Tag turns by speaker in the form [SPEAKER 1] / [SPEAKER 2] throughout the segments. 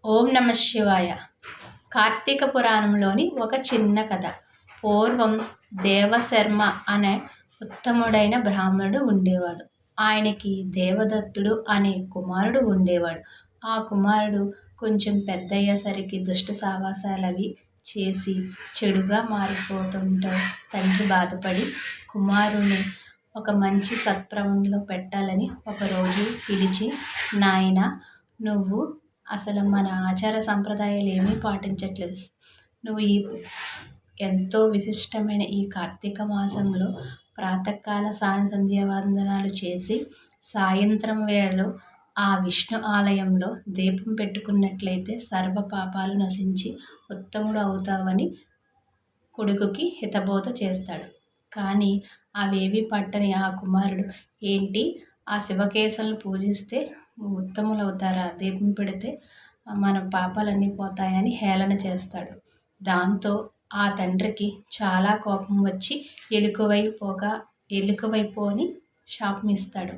[SPEAKER 1] ఓం నమ శివాయ. కార్తీక పురాణంలోని ఒక చిన్న కథ. పూర్వం దేవశర్మ అనే ఉత్తముడైన బ్రాహ్మణుడు ఉండేవాడు. ఆయనకి దేవదత్తుడు అనే కుమారుడు ఉండేవాడు. ఆ కుమారుడు కొంచెం పెద్దయ్యేసరికి దుష్ట సావాసాలవి చేసి చెడుగా మారిపోతుంటే తండ్రి బాధపడి కుమారుని ఒక మంచి సత్ప్రమంలో పెట్టాలని ఒకరోజు పిలిచి, నాయనా, నువ్వు అసలు మన ఆచార సంప్రదాయాలు ఏమీ పాటించట్లేదు. నువ్వు ఎంతో విశిష్టమైన ఈ కార్తీక మాసంలో ప్రాతకాల స్నాన సంధ్యావందనాలు చేసి సాయంత్రం వేళలో ఆ విష్ణు ఆలయంలో దీపం పెట్టుకున్నట్లయితే సర్వ పాపాలు నశించి ఉత్తముడు అవుతావని కొడుకుకి హితబోధ చేస్తాడు. కానీ అవేవి పట్టని ఆ కుమారుడు, ఏంటి ఆ శివకేశవులను పూజిస్తే ఉత్తములు అవుతారా, దీపం పెడితే మన పాపాలన్నీ పోతాయని హేళన చేస్తాడు. దాంతో ఆ తండ్రికి చాలా కోపం వచ్చి ఎలుకవైపో అని శాపం ఇస్తాడు.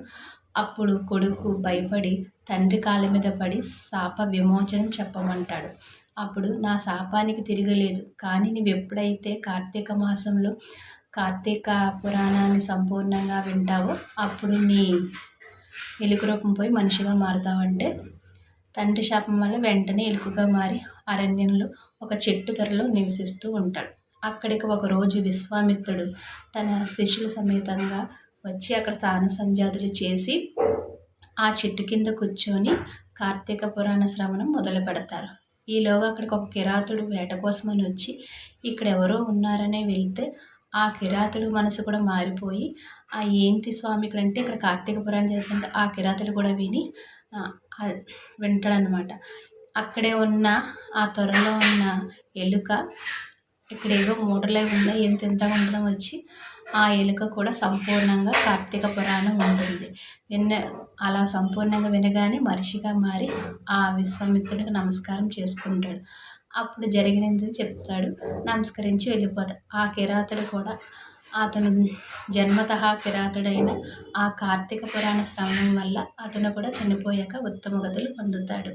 [SPEAKER 1] అప్పుడు కొడుకు భయపడి తండ్రి కాళ్ళ మీద పడి శాప విమోచనం చెప్పమంటాడు. అప్పుడు నా శాపానికి తిరగలేదు, కానీ నువ్వెప్పుడైతే కార్తీక మాసంలో కార్తీక పురాణాన్ని సంపూర్ణంగా వింటావో అప్పుడు నీ ఎలుక రూపం పోయి మనిషిగా మారుతావంటే, తండ్రి శాపం వల్ల వెంటనే ఎలుకగా మారి అరణ్యంలో ఒక చెట్టు త్వరలో నివసిస్తూ ఉంటాడు. అక్కడికి ఒకరోజు విశ్వామిత్రుడు తన శిష్యుల సమేతంగా వచ్చి అక్కడ స్నాన సంధ్యాదులు చేసి ఆ చెట్టు కింద కూర్చొని కార్తీక పురాణ శ్రవణం మొదలు పెడతారు. ఈలోగా అక్కడికి ఒక కిరాతుడు వేట కోసమని వచ్చి ఇక్కడ ఎవరో ఉన్నారనే వెళ్తే ఆ కిరాతుడు మనసు కూడా మారిపోయి, ఏంటి స్వామి ఇక్కడంటే ఇక్కడ కార్తీక పురాణం చేస్తుంటే ఆ కిరాతుడు కూడా వింటాడనమాట. అక్కడే ఉన్న ఆ త్వరలో ఉన్న ఎలుక ఇక్కడేవో మూటలే ఉన్నాయి, ఎంతెంతగా ఉంటుందో వచ్చి ఆ ఎలుక కూడా సంపూర్ణంగా కార్తీక పురాణం ఉంటుంది. అలా సంపూర్ణంగా వినగానే మనిషిగా మారి ఆ విశ్వామిత్రుడికి నమస్కారం చేసుకుంటాడు. అప్పుడు జరిగినది చెప్తాడు, నమస్కరించి వెళ్ళిపోతాడు. ఆ కిరాతుడు కూడా అతను జన్మతః కిరాతుడైన ఆ కార్తీక పురాణ శ్రవణం వల్ల అతను కూడా చనిపోయాక ఉత్తమ గతులు పొందుతాడు.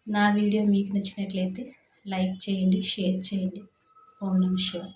[SPEAKER 1] నా వీడియో మీకు నచ్చినట్లయితే లైక్ చేయండి, షేర్ చేయండి. ఓం నమ శివాయ.